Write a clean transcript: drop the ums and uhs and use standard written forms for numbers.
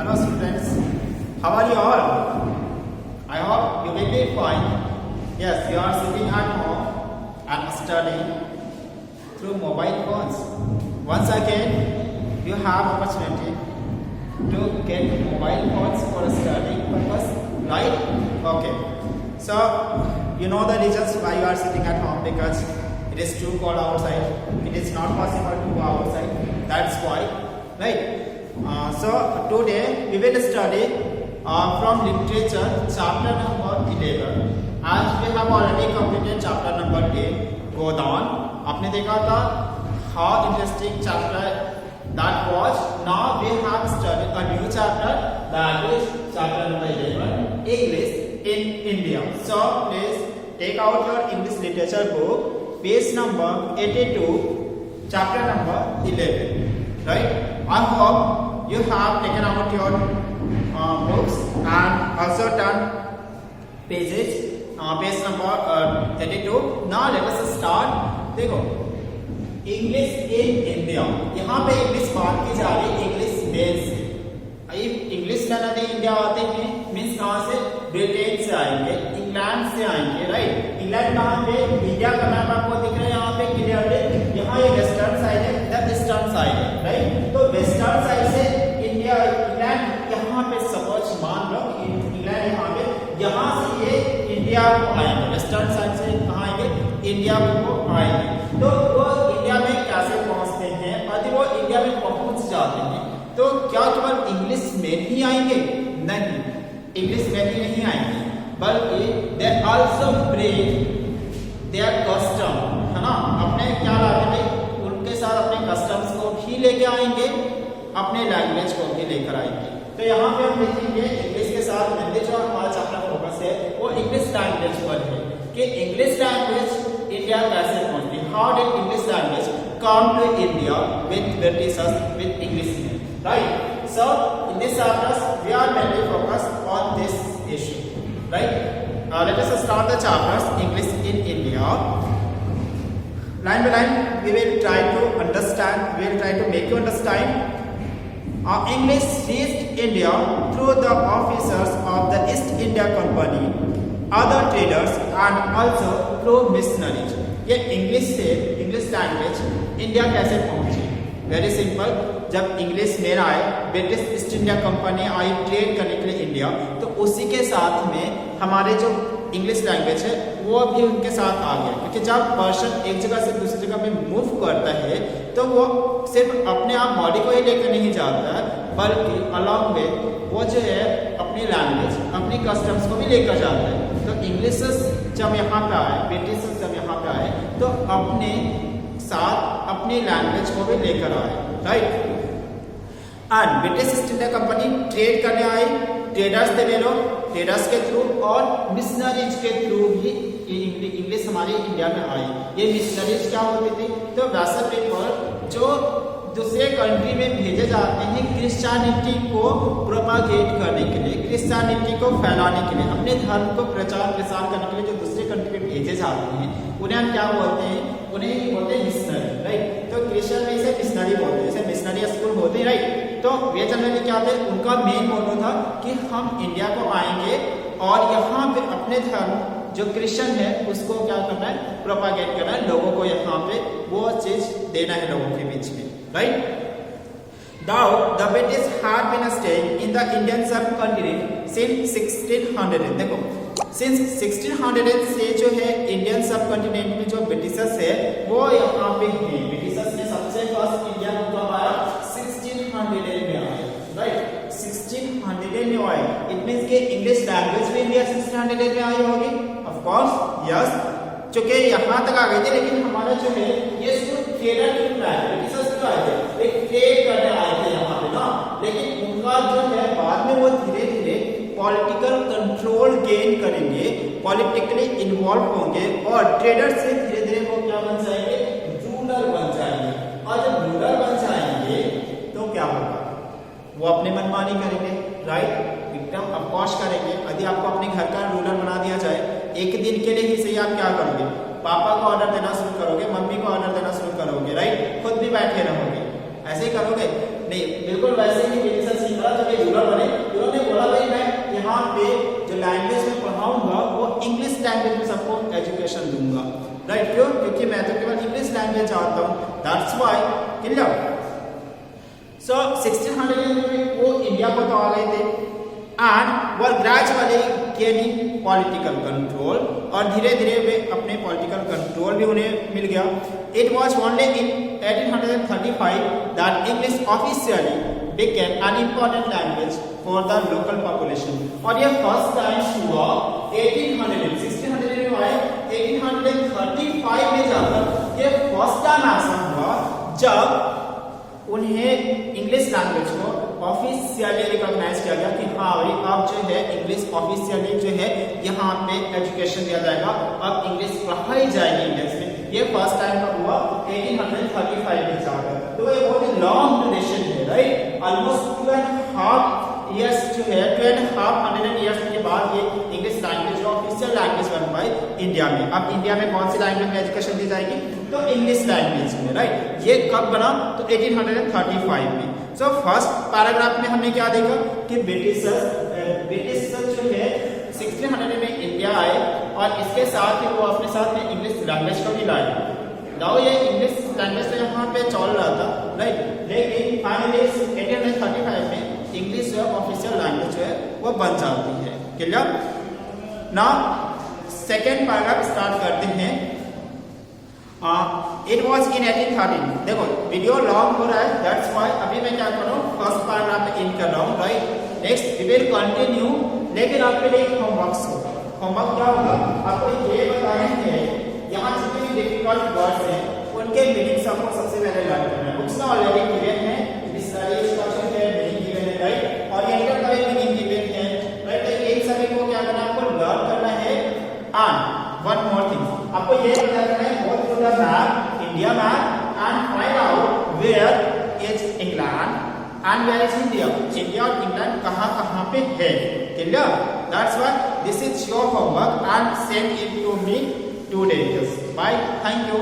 Hello students, how are you all? I hope you will be fine. Yes, you are sitting at home and studying through mobile phones. Once again, you have opportunity to get mobile phones for studying purpose, right? Okay. So, you know the reasons why you are sitting at home, because it is too cold outside. It is not possible to go outside. That's why, right? So today we will study from literature chapter number 11. As we have already completed chapter number 10, Godan. आपने देखा था how interesting chapter that was. Now we have studied a new chapter, that is chapter number 11, English in India. So please take out your English literature book, page number 82, chapter number 11. Right? I hope you have taken out your books and also done pages, page number 32. Now let us start. देखो, English in India, यहाँ पे English बात की जा रही है English main से। English learner India आते हैं मीन्स कहाँ से? ब्रिटेन से आएंगे, इंग्लैंड से आएंगे, राइट? इंग्लैंड कहाँ पे? इंडिया का मैप आपको दिख रहा है यहाँ पे क्लियरली। यहाँ ये वेस्टर्न साइड है, इधर ईस्टर्न साइड है, राइट? तो वेस्टर्न साइड से इंडिया इंग्लैंड यहाँ पे सपोज मान लो इंग्लैंड यहाँ पे, यहाँ से ये इंडिया को आएंगे, वेस्टर्न साइड से कहाँ आएंगे? इंडिया को आएंगे। तो वो इंडिया में कैसे पहुंचते हैं? यदि वो इंडिया में पहुंच जाते हैं तो क्या केवल इंग्लिश में ही आएंगे? नहीं, इंग्लिश में ही नहीं आएंगे, बल्कि they also bring their custom, है ना? अपने क्या लाते हैं? उनके साथ अपने कस्टम्स को भी लेके आएंगे, अपने लैंग्वेज को भी लेकर आएंगे। तो यहाँ पे हम देखेंगे इंग्लिश के साथ मेनली जो हमारा चैप्टर फोकस है वो इंग्लिश लैंग्वेज पर है कि इंग्लिश लैंग्वेज इंडिया कैसे पहुंची। How did English language come to India with Britishers with English में, right? So in this chapter we are mainly focused on this issue, right? Let us start the chapters English in India. Line by line we will try to understand, we will try to make you understand. English reached India through the officers of the East India Company, other traders and also through missionaries. ये English से English language India कैसे पहुंची? Very simple, जब English main आए, British east India company आई trade करने के लिए India, तो उसी के साथ में हमारे जो इंग्लिश लैंग्वेज है वो भी उनके साथ आ गया। क्योंकि जब पर्सन एक जगह से दूसरी जगह पे मूव करता है तो वो सिर्फ अपने आप बॉडी को ही लेकर नहीं जाता है, बल्कि अलॉन्ग में वो जो है अपनी लैंग्वेज, अपनी कस्टम्स को भी लेकर जाता है। तो इंग्लिश जब यहाँ पे आए, ब्रिटिश जब यहाँ पे आए, तो अपने साथ अपनी लैंग्वेज को भी लेकर आए, right? And British east India company trade करने आई, ट्रेडर्स थे वे लोग, ट्रेडर्स के थ्रू और मिशनरीज के थ्रू भी इंग्लिश हमारे इंडिया में आई। ये मिशनरीज क्या होती थी? तो वैसे पीपल जो दूसरे कंट्री में भेजे जाते हैं क्रिश्चियनिटी को प्रोपागेट करने के लिए, क्रिश्चियनिटी को फैलाने के लिए, अपने धर्म को प्रचार प्रसार करने के लिए जो दूसरे कंट्री में भेजे जाते हैं उन्हें हम क्या बोलते हैं? उन्हें बोलते हैं मिशनरी, राइट? तो क्रिश्चियन में इसे मिशनरी बोलते हैं, जैसे मिशनरी स्कूल होते हैं, राइट? तो वे जनरली क्या थे? उनका मेन मोटो था कि हम इंडिया को आएंगे और यहाँ पे अपने धर्म जो क्रिश्चियन है उसको क्या करना है? प्रोपागेट करना है, लोगों को यहाँ पे वो चीज देना है लोगों के बीच में, right? Now the British had been staying in the Indian subcontinent since 1600. देखो, since 1600 से जो है इंडियन सबकॉन्टिनेंट में जो ब्रिटिशर्स है वो यहाँ पे हैं। ब्रिटिशर्स ने सबसे फर्स्ट इंडिया को कब आया? 1600 में आए, राइट? 1600 में आए। इट मींस कि इंग्लिश लैंग्वेज भी इंडिया 1600 में आई होगी, ऑफ कोर्स, यस। चूंकि यहाँ तक आ गए थे, लेकिन हमारा जो है ये सिर्फ ट्रेडर क्यों आए? ब्रिटिशर्स क्यों आए थे? एक ट्रेड करने आए थे यहाँ पे ना, लेकिन उनका जो है बाद में वो धीरे धीरे पॉलिटिकल कंट्रोल गेन करेंगे, पॉलिटिकली इन्वॉल्व होंगे और ट्रेडर से धीरे धीरे वो क्या बन जाएंगे? रूलर बन जाएंगे। और जब रूलर बन जाएंगे तो क्या होगा? वो अपने मनमानी करेंगे, राइट? एकदम ऑफकोर्स करेंगे। यदि आपको अपने घर का रूलर बना दिया जाए, एक दिन के लिए ही सही, आप क्या करोगे? पापा को ऑर्डर देना शुरू करोगे, मम्मी को ऑर्डर देना शुरू करोगे, राइट? खुद भी बैठे रहोगे, ऐसे ही करोगे? नहीं, बिल्कुल वैसे ही ब्रिटिशर्स की तरह जब ये रूलर बने क्लियर? क्यों? क्योंकि मैं तो केवल इंग्लिश लैंग्वेज जानता हूँ, दैट्स व्हाई। क्लियर? सो 1600 में वो इंडिया को तो आ गए थे and were gradually gaining political control, और धीरे धीरे वे अपने पॉलिटिकल कंट्रोल भी उन्हें मिल गया। It was only in 1835 that English officially became an important language for the local population, और ये फर्स्ट टाइम हुआ 1600 में हुआ है, 1835 में जाकर ये फर्स्ट टाइम ऐसा हुआ जब उन्हें इंग्लिश लैंग्वेज को ऑफिशियली रिकॉग्नाइज किया गया कि हाँ भाई अब जो है इंग्लिश ऑफिशियली जो है यहाँ पे एजुकेशन दिया जाएगा, अब इंग्लिश पढ़ाई जाएगी इंडिया में। ये फर्स्ट टाइम कब हुआ? 1835 में जाकर। तो ये बहुत ही लॉन्ग ड्यूरेशन है, राइट? ऑलमोस्ट 2.5 इयर्स जो है 2.5 इयर्स के बाद ये इंग्लिश लैंग्वेज ऑफिशियल लैंग्वेज बन पाई इंडिया में। अब इंडिया में कौन सी लैंग्वेज में एजुकेशन दी जाएगी? तो इंग्लिश लैंग्वेज में, राइट? ये कब बना? तो 1835 में। सो फर्स्ट पैराग्राफ में हमने क्या देखा कि ब्रिटिश जो है 1600 में इंडिया आए और इसके साथ ही वो अपने साथ में इंग्लिश लैंग्वेज को भी लाए। नाउ ये इंग्लिश लैंग्वेज तो यहाँ पे चल रहा था, राइट? लेकिन फाइनली 1835 में इंग्लिश जो ऑफिशियल लैंग्वेज जो है वो बन जाती है। Clear? Now second paragraph start करते हैं। It was in 1813। देखो वीडियो लॉन्ग हो रहा है, दैट्स व्हाई अभी मैं क्या कर रहा हूँ, फर्स्ट पैराग्राफ में इन कर रहा हूँ, right? Next we will continue, लेकिन आपके लिए होमवर्क होगा। होमवर्क क्या होगा? आपको ये बताना है यहाँ जितने भी डिफिकल्ट वर्ड्स हैं उनके मीनिंग्स आपको सबसे पहले लर्न करना है। बुक्स में ऑलरेडी गिवन है, स्ट्रक्चर है, मीनिंग गिवन है, राइट? ओरिएंटेड का भी मीनिंग गिवन है, राइट? तो इन सभी को क्या करना है, आपको लर्न करना है। एंड वन मोर थिंग, आपको ये पता करना है, go through the map, India map, and find out where is England and where is India. India और इंग्लैंड कहाँ पे है। Clear? That's why this is your homework and send it to me today. Bye. Thank you.